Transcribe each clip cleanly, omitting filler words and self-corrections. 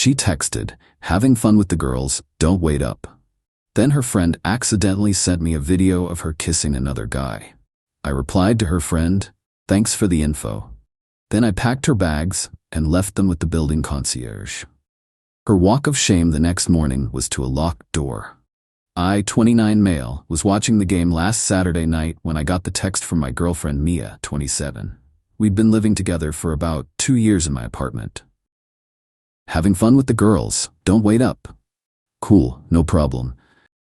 She texted, "Having fun with the girls, don't wait up." Then her friend accidentally sent me a video of her kissing another guy. I replied to her friend, "Thanks for the info." Then I packed her bags and left them with the building concierge. Her walk of shame the next morning was to a locked door. I, 29 male, was watching the game last Saturday night when I got the text from my girlfriend Mia, 27. We'd been living together for about 2 years in my apartment. "Having fun with the girls, don't wait up." Cool, no problem.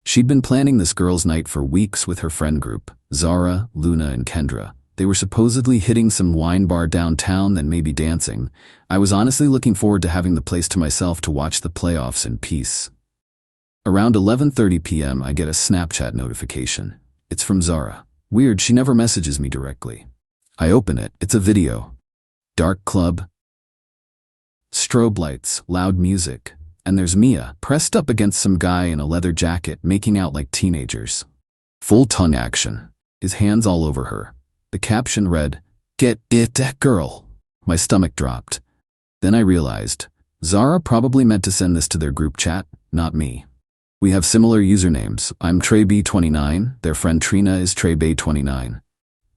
She'd been planning this girls' night for weeks with her friend group, Zara, Luna, and Kendra. They were supposedly hitting some wine bar downtown, then maybe dancing. I was honestly looking forward to having the place to myself to watch the playoffs in peace. Around 11:30 p.m. I get a Snapchat notification. It's from Zara. Weird, she never messages me directly. I open it, it's a video. Dark club, strobe lights, loud music, and there's Mia, pressed up against some guy in a leather jacket making out like teenagers. Full tongue action, his hands all over her. The caption read, "Get it, that girl." My stomach dropped. Then I realized, Zara probably meant to send this to their group chat, not me. We have similar usernames. I'm TreyB29, their friend Trina is TreyBay29.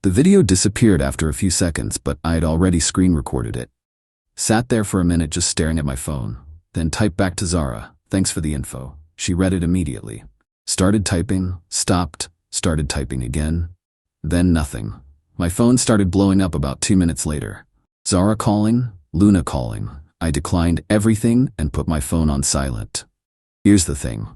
The video disappeared after a few seconds, but I had already screen recorded it. Sat there for a minute just staring at my phone, then typed back to Zara, "Thanks for the info." She read it immediately. Started typing, stopped, started typing again. Then nothing. My phone started blowing up about 2 minutes later. Zara calling, Luna calling. I declined everything and put my phone on silent. Here's the thing.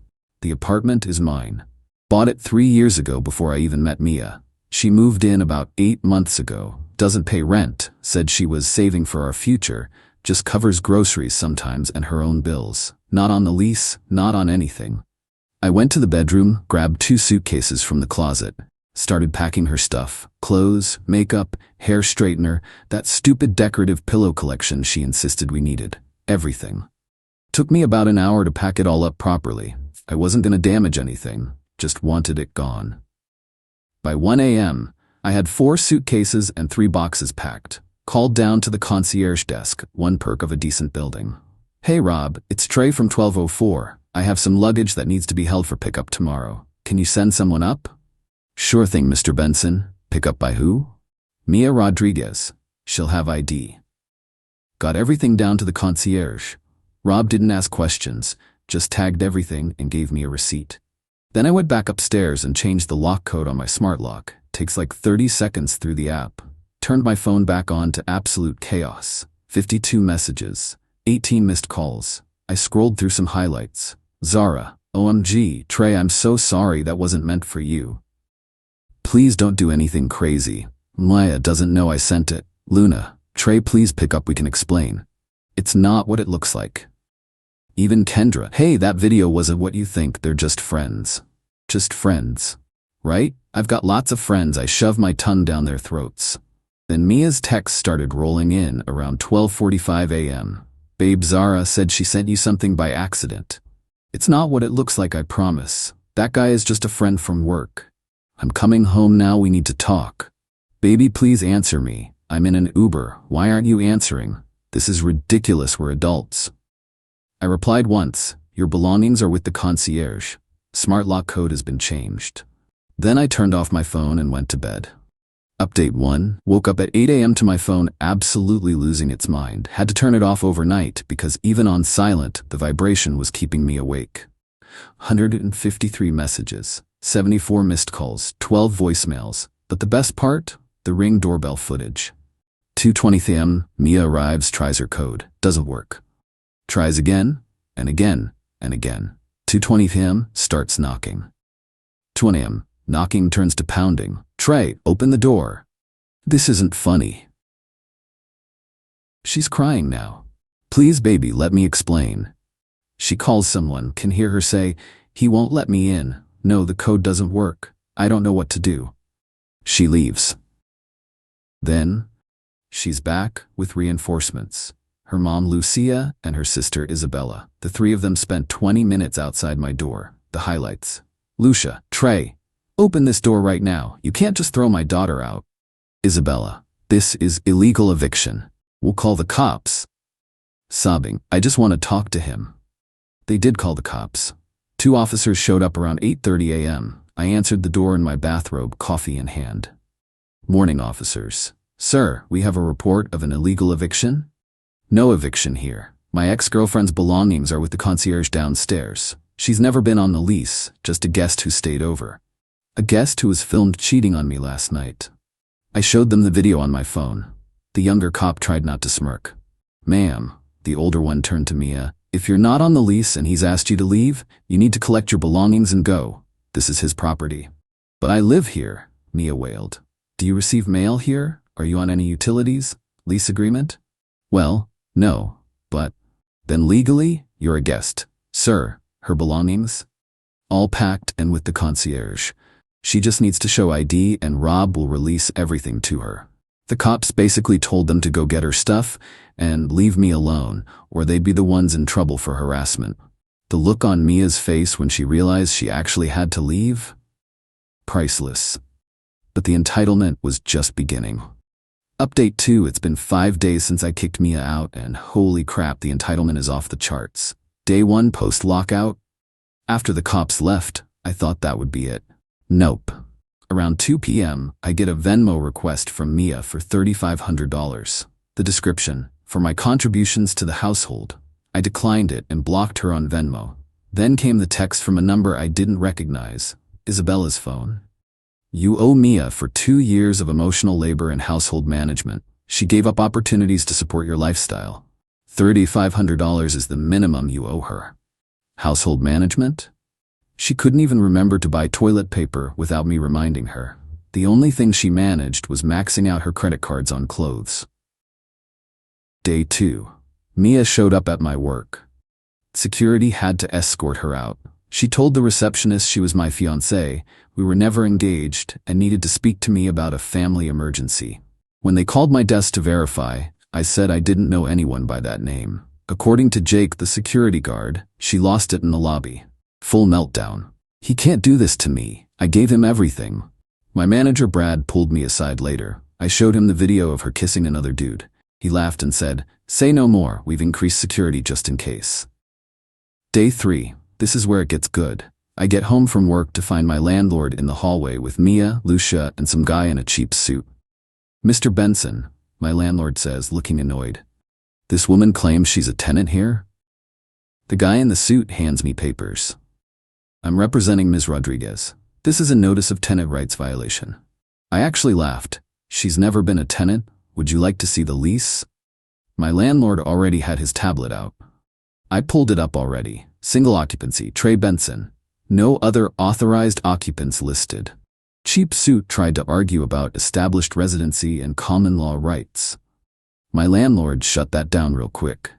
The apartment is mine. Bought it 3 years ago before I even met Mia. She moved in about 8 months ago. Doesn't pay rent, said she was saving for our future, just covers groceries sometimes and her own bills. Not on the lease, not on anything. I went to the bedroom, grabbed 2 suitcases from the closet, started packing her stuff, clothes, makeup, hair straightener, that stupid decorative pillow collection she insisted we needed. Everything. Took me about an hour to pack it all up properly. I wasn't gonna damage anything, just wanted it gone. By 1 a.m., I had 4 suitcases and 3 boxes packed. Called down to the concierge desk, one perk of a decent building. "Hey Rob, it's Trey from 1204. I have some luggage that needs to be held for pickup tomorrow. Can you send someone up?" "Sure thing, Mr. Benson. Pick up by who?" "Mia Rodriguez. She'll have ID." Got everything down to the concierge. Rob didn't ask questions, just tagged everything and gave me a receipt. Then I went back upstairs and changed the lock code on my smart lock. Takes like 30 seconds through the app. Turned my phone back on to absolute chaos. 52 messages, 18 missed calls. I scrolled through some highlights. Zara, "OMG, Trey, I'm so sorry, that wasn't meant for you. Please don't do anything crazy. Maya doesn't know I sent it. Luna, Trey, please pick up, we can explain. It's not what it looks like." Even Kendra, "Hey, that video wasn't what you think, they're just friends." Just friends. Right? I've got lots of friends, I shove my tongue down their throats. Then Mia's text started rolling in around 12:45 a.m. "Babe, Zara said she sent you something by accident. It's not what it looks like, I promise. That guy is just a friend from work. I'm coming home now, we need to talk. Baby, please answer me. I'm in an Uber, why aren't you answering? This is ridiculous, we're adults." I replied once, "Your belongings are with the concierge. Smart lock code has been changed." Then I turned off my phone and went to bed. Update 1, woke up at 8 a.m. to my phone absolutely losing its mind. Had to turn it off overnight because even on silent, the vibration was keeping me awake. 153 messages, 74 missed calls, 12 voicemails. But the best part? The Ring doorbell footage. 2:20 a.m., Mia arrives, tries her code. Doesn't work. Tries again, and again, and again. 2:20 p.m., starts knocking. 2 a.m., knocking turns to pounding. "Trey, open the door." This isn't funny. She's crying now. "Please, baby, let me explain." She calls someone, can hear her say, "He won't let me in. No, the code doesn't work. I don't know what to do." She leaves. Then, she's back with reinforcements. Her mom, Lucia, and her sister, Isabella. The 3 of them spent 20 minutes outside my door. The highlights. Lucia, "Trey, open this door right now. You can't just throw my daughter out." Isabella, "This is illegal eviction. We'll call the cops." sobbing, "I just want to talk to him." They did call the cops. 2 officers showed up around 8:30 a.m. I answered the door in my bathrobe, coffee in hand. "Morning, officers. Sir, we have a report of an illegal eviction?" "No eviction here. My ex-girlfriend's belongings are with the concierge downstairs. She's never been on the lease, just a guest who stayed over. A guest who was filmed cheating on me last night." I showed them the video on my phone. The younger cop tried not to smirk. "Ma'am," the older one turned to Mia, "if you're not on the lease and he's asked you to leave, you need to collect your belongings and go. This is his property." "But I live here," Mia wailed. "Do you receive mail here? Are you on any utilities? Lease agreement?" "Well, no, but..." "Then legally, you're a guest. Sir, her belongings?" "All packed and with the concierge. She just needs to show ID and Rob will release everything to her." The cops basically told them to go get her stuff and leave me alone, or they'd be the ones in trouble for harassment. The look on Mia's face when she realized she actually had to leave? Priceless. But the entitlement was just beginning. Update 2, it's been 5 days since I kicked Mia out, and holy crap, the entitlement is off the charts. Day 1 post-lockout. After the cops left, I thought that would be it. Nope. Around 2 p.m., I get a Venmo request from Mia for $3,500. The description: "For my contributions to the household." I declined it and blocked her on Venmo. Then came the text from a number I didn't recognize. Isabella's phone. "You owe Mia for 2 years of emotional labor and household management. She gave up opportunities to support your lifestyle. $3,500 is the minimum you owe her." Household management? She couldn't even remember to buy toilet paper without me reminding her. The only thing she managed was maxing out her credit cards on clothes. Day 2. Mia showed up at my work. Security had to escort her out. She told the receptionist she was my fiancée, we were never engaged, and needed to speak to me about a family emergency. When they called my desk to verify, I said I didn't know anyone by that name. According to Jake, the security guard, she lost it in the lobby. Full meltdown. "He can't do this to me. I gave him everything." My manager Brad pulled me aside later. I showed him the video of her kissing another dude. He laughed and said, "Say no more, we've increased security just in case." Day 3. This is where it gets good. I get home from work to find my landlord in the hallway with Mia, Lucia, and some guy in a cheap suit. "Mr. Benson," my landlord says, looking annoyed. "This woman claims she's a tenant here?" The guy in the suit hands me papers. "I'm representing Ms. Rodriguez. This is a notice of tenant rights violation." I actually laughed. "She's never been a tenant. Would you like to see the lease?" My landlord already had his tablet out. I pulled it up already. Single occupancy, Trey Benson. No other authorized occupants listed. Cheap suit tried to argue about established residency and common law rights. My landlord shut that down real quick.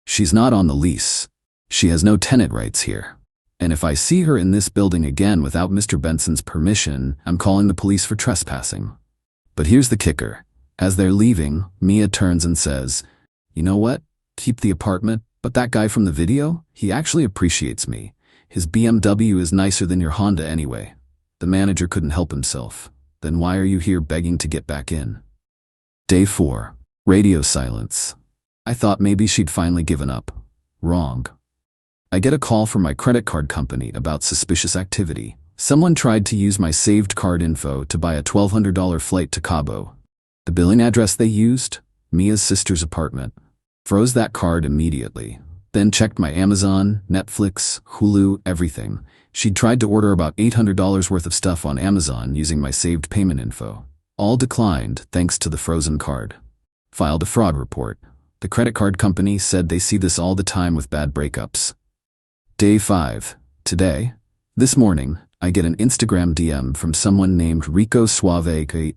"She's not on the lease. She has no tenant rights here. And if I see her in this building again without Mr. Benson's permission, I'm calling the police for trespassing." But here's the kicker. As they're leaving, Mia turns and says, "You know what? Keep the apartment, but that guy from the video, he actually appreciates me. His BMW is nicer than your Honda anyway." The manager couldn't help himself. "Then why are you here begging to get back in?" Day 4. Radio silence. I thought maybe she'd finally given up. Wrong. I get a call from my credit card company about suspicious activity. Someone tried to use my saved card info to buy a $1,200 flight to Cabo. The billing address they used? Mia's sister's apartment. Froze that card immediately. Then checked my Amazon, Netflix, Hulu, everything. She'd tried to order about $800 worth of stuff on Amazon using my saved payment info. All declined thanks to the frozen card. Filed a fraud report. The credit card company said they see this all the time with bad breakups. Day 5. Today. This morning, I get an Instagram DM from someone named Rico Suave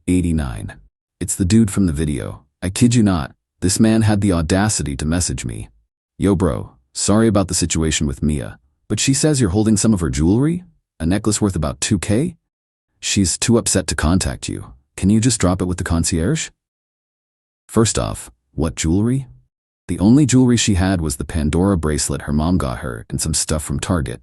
89. It's the dude from the video. I kid you not, this man had the audacity to message me. "Yo bro, sorry about the situation with Mia, but she says you're holding some of her jewelry? A necklace worth about $2K? She's too upset to contact you. Can you just drop it with the concierge?" First off, what jewelry? The only jewelry she had was the Pandora bracelet her mom got her and some stuff from Target.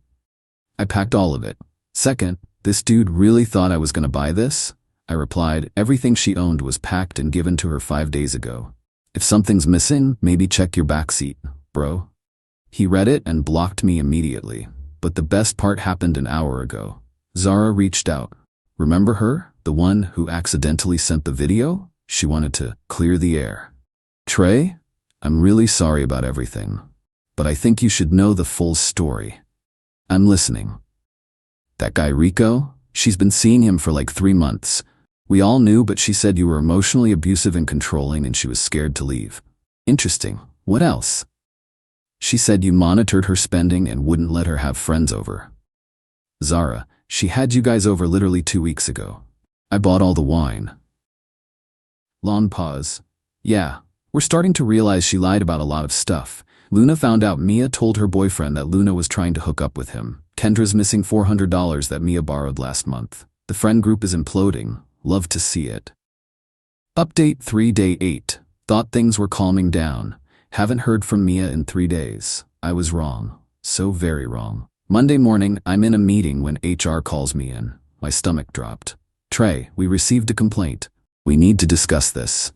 I packed all of it. Second, this dude really thought I was gonna buy this? I replied, everything she owned was packed and given to her 5 days ago. If something's missing, maybe check your back seat. bro. He read it and blocked me immediately. But the best part happened an hour ago. Zara reached out. Remember her? The one who accidentally sent the video? She wanted to clear the air. Trey, I'm really sorry about everything, but I think you should know the full story. I'm listening. That guy Rico? She's been seeing him for like 3 months. We all knew, but she said you were emotionally abusive and controlling and she was scared to leave. Interesting. What else? She said you monitored her spending and wouldn't let her have friends over. Zara, she had you guys over literally 2 weeks ago. I bought all the wine. Long pause. Yeah, we're starting to realize she lied about a lot of stuff. Luna found out Mia told her boyfriend that Luna was trying to hook up with him. Kendra's missing $400 that Mia borrowed last month. The friend group is imploding. Love to see it. Update 3 Day 8. Thought things were calming down. Haven't heard from Mia in 3 days. I was wrong. So very wrong. Monday morning, I'm in a meeting when HR calls me in. My stomach dropped. Trey, we received a complaint. We need to discuss this.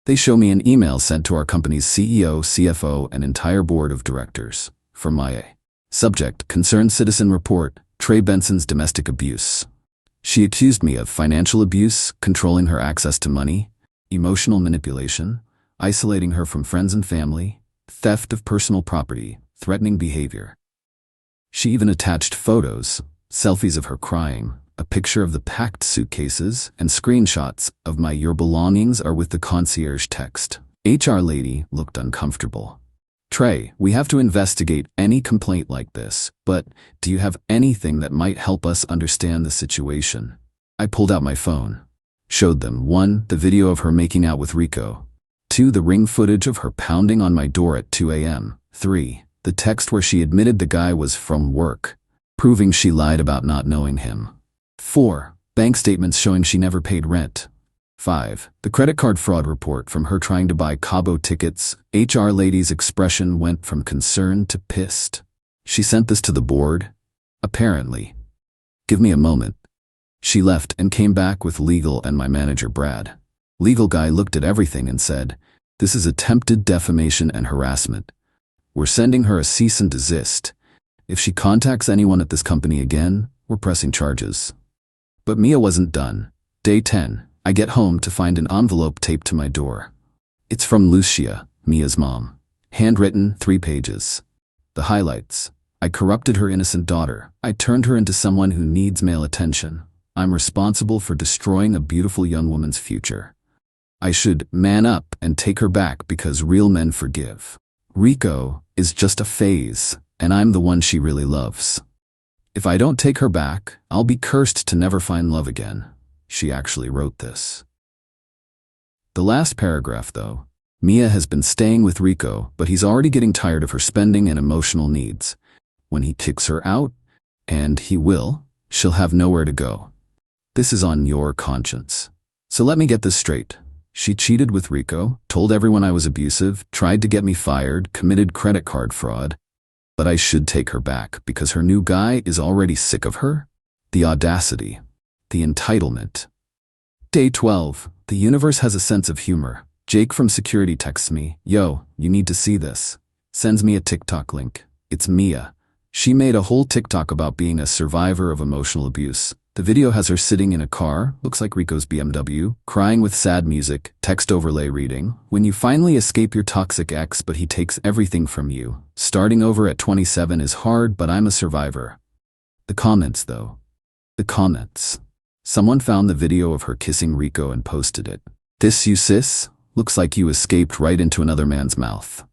They show me an email sent to our company's CEO, CFO, and entire board of directors. From Maya. Subject, Concerned Citizen Report, Trey Benson's domestic abuse. She accused me of financial abuse, controlling her access to money, emotional manipulation, isolating her from friends and family, theft of personal property, threatening behavior. She even attached photos, selfies of her crying, a picture of the packed suitcases, and screenshots of my "Your belongings are with the concierge" text. HR lady looked uncomfortable. Trey, we have to investigate any complaint like this, but do you have anything that might help us understand the situation? I pulled out my phone. Showed them 1. The video of her making out with Rico. 2. The ring footage of her pounding on my door at 2 a.m. 3. The text where she admitted the guy was from work, proving she lied about not knowing him. 4. Bank statements showing she never paid rent. 5. The credit card fraud report from her trying to buy Cabo tickets. HR lady's expression went from concerned to pissed. She sent this to the board? Apparently. Give me a moment. She left and came back with legal and my manager Brad. Legal guy looked at everything and said, "This is attempted defamation and harassment. We're sending her a cease and desist. If she contacts anyone at this company again, we're pressing charges." But Mia wasn't done. Day 10. I get home to find an envelope taped to my door. It's from Lucia, Mia's mom. Handwritten, 3 pages. The highlights. I corrupted her innocent daughter. I turned her into someone who needs male attention. I'm responsible for destroying a beautiful young woman's future. I should man up and take her back because real men forgive. Rico is just a phase, and I'm the one she really loves. If I don't take her back, I'll be cursed to never find love again. She actually wrote this. The last paragraph, though. Mia has been staying with Rico, but he's already getting tired of her spending and emotional needs. When he kicks her out, and he will, she'll have nowhere to go. This is on your conscience. So let me get this straight. She cheated with Rico, told everyone I was abusive, tried to get me fired, committed credit card fraud. But I should take her back because her new guy is already sick of her? The audacity. The entitlement. Day 12. The universe has a sense of humor. Jake from security texts me, "Yo, you need to see this." Sends me a TikTok link. It's Mia. She made a whole TikTok about being a survivor of emotional abuse. The video has her sitting in a car, looks like Rico's BMW, crying with sad music, text overlay reading, "When you finally escape your toxic ex but he takes everything from you. Starting over at 27 is hard, but I'm a survivor." The comments, though. The comments. Someone found the video of her kissing Rico and posted it. "This you sis? Looks like you escaped right into another man's mouth."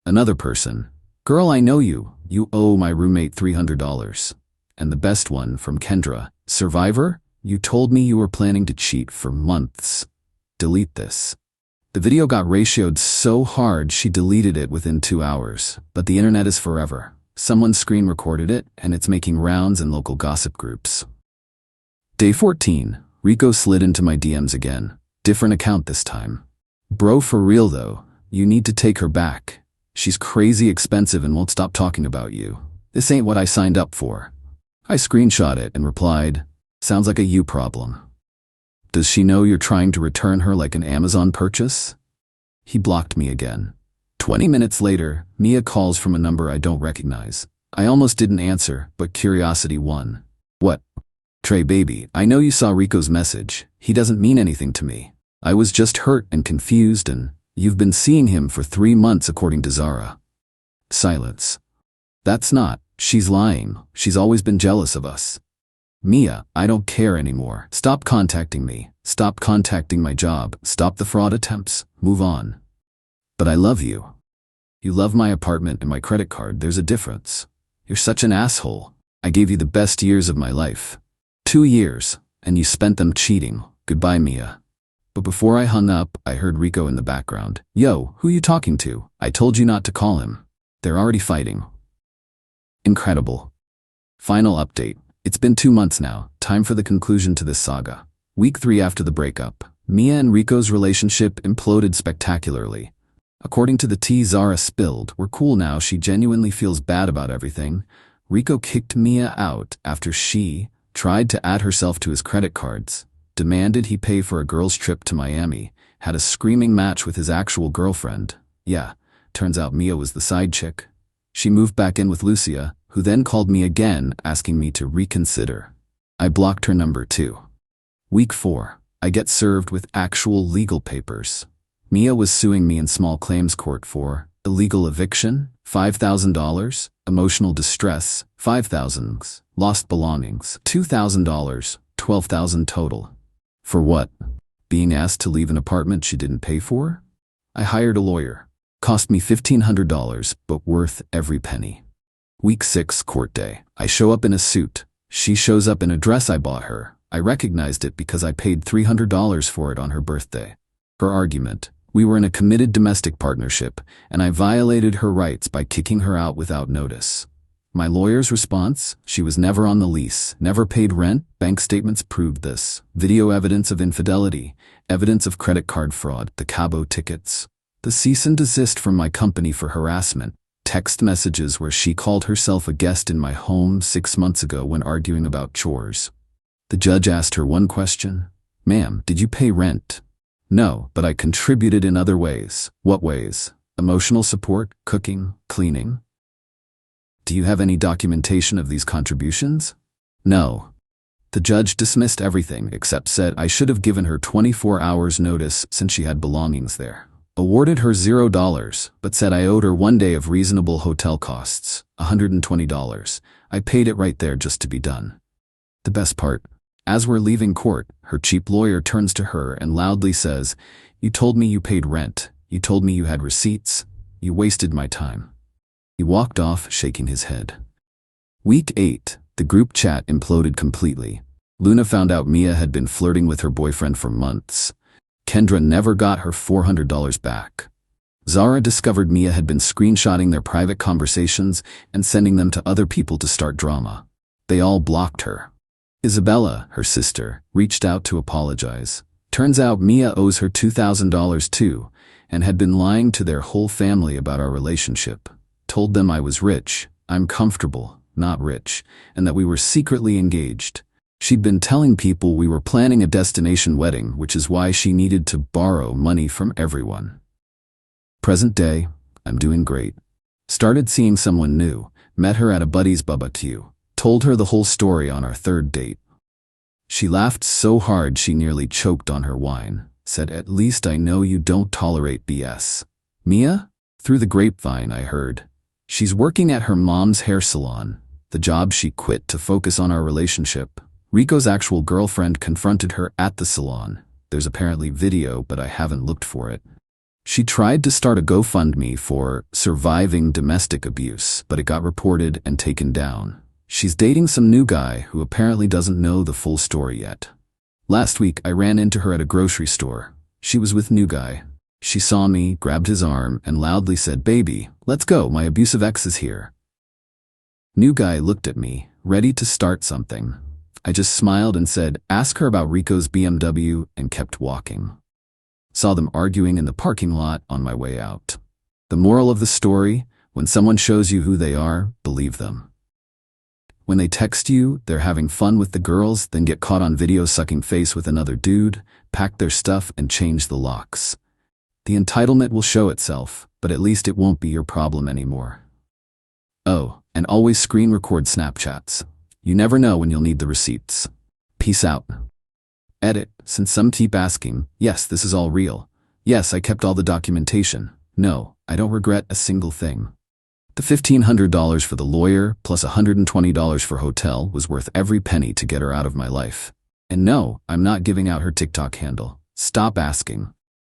Another person. "Girl, I know you. You owe my roommate $300. And the best one from Kendra. "Survivor? You told me you were planning to cheat for months. Delete this." The video got ratioed so hard she deleted it within 2 hours. But the internet is forever. Someone screen recorded it, and it's making rounds in local gossip groups. Day 14. Rico slid into my DMs again. Different account this time. "Bro, for real though, you need to take her back. She's crazy expensive and won't stop talking about you. This ain't what I signed up for." I screenshot it and replied, "Sounds like a you problem. Does she know you're trying to return her like an Amazon purchase?" He blocked me again. 20 minutes later, Mia calls from a number I don't recognize. I almost didn't answer, but curiosity won. What? Trey baby, I know you saw Rico's message. He doesn't mean anything to me. I was just hurt and confused, and you've been seeing him for 3 months according to Zara. Silence. That's not. She's lying. She's always been jealous of us. Mia, I don't care anymore. Stop contacting me. Stop contacting my job. Stop the fraud attempts. Move on. But I love you. You love my apartment and my credit card. There's a difference. You're such an asshole. I gave you the best years of my life. 2 years, and you spent them cheating. Goodbye, Mia. But before I hung up, I heard Rico in the background. Yo, who you talking to? I told you not to call him. They're already fighting. Incredible. Final update. It's been 2 months now. Time for the conclusion to this saga. Week 3 after the breakup. Mia and Rico's relationship imploded spectacularly. According to the tea Zara spilled, we're cool now. She genuinely feels bad about everything. Rico kicked Mia out after she tried to add herself to his credit cards, demanded he pay for a girl's trip to Miami, had a screaming match with his actual girlfriend. Yeah, turns out Mia was the side chick. She moved back in with Lucia, who then called me again asking me to reconsider. I blocked her number too. Week 4. I get served with actual legal papers. Mia was suing me in small claims court for illegal eviction, $5,000, emotional distress, $5,000, lost belongings, $2,000, $12,000 total. For what? Being asked to leave an apartment she didn't pay for? I hired a lawyer. Cost me $1,500, but worth every penny. Week 6, court day. I show up in a suit. She shows up in a dress I bought her. I recognized it because I paid $300 for it on her birthday. Her argument. We were in a committed domestic partnership, and I violated her rights by kicking her out without notice. My lawyer's response? She was never on the lease, never paid rent, bank statements proved this. Video evidence of infidelity, evidence of credit card fraud, the Cabo tickets. The cease and desist from my company for harassment, text messages where she called herself a guest in my home 6 months ago when arguing about chores. The judge asked her one question. Ma'am, did you pay rent? No, but I contributed in other ways. What ways? Emotional support, cooking, cleaning. Do you have any documentation of these contributions? No. The judge dismissed everything except said I should have given her 24 hours notice since she had belongings there. Awarded her $0, but said I owed her 1 day of reasonable hotel costs, $120. I paid it right there just to be done. The best part. As we're leaving court, her cheap lawyer turns to her and loudly says, You told me you paid rent. You told me you had receipts. You wasted my time. He walked off, shaking his head. Week 8. The group chat imploded completely. Luna found out Mia had been flirting with her boyfriend for months. Kendra never got her $400 back. Zara discovered Mia had been screenshotting their private conversations and sending them to other people to start drama. They all blocked her. Isabella, her sister, reached out to apologize. Turns out Mia owes her $2,000 too, and had been lying to their whole family about our relationship. Told them I was rich, I'm comfortable, not rich, and that we were secretly engaged. She'd been telling people we were planning a destination wedding, which is why she needed to borrow money from everyone. Present day, I'm doing great. Started seeing someone new, met her at a buddy's barbecue. Told her the whole story on our 3rd date. She laughed so hard she nearly choked on her wine. Said, At least I know you don't tolerate BS. Mia? Through the grapevine I heard. She's working at her mom's hair salon, the job she quit to focus on our relationship. Rico's actual girlfriend confronted her at the salon. There's apparently video, but I haven't looked for it. She tried to start a GoFundMe for surviving domestic abuse, but it got reported and taken down. She's dating some new guy who apparently doesn't know the full story yet. Last week, I ran into her at a grocery store. She was with new guy. She saw me, grabbed his arm, and loudly said, Baby, let's go, my abusive ex is here. New guy looked at me, ready to start something. I just smiled and said, Ask her about Rico's BMW, and kept walking. Saw them arguing in the parking lot on my way out. The moral of the story, when someone shows you who they are, believe them. When they text you, they're having fun with the girls, then get caught on video sucking face with another dude, pack their stuff and change the locks. The entitlement will show itself, but at least it won't be your problem anymore. Oh, and always screen record Snapchats. You never know when you'll need the receipts. Peace out. Edit, since some keep asking, yes, this is all real. Yes, I kept all the documentation. No, I don't regret a single thing. The $1,500 for the lawyer plus $120 for hotel was worth every penny to get her out of my life. And no, I'm not giving out her TikTok handle. Stop asking.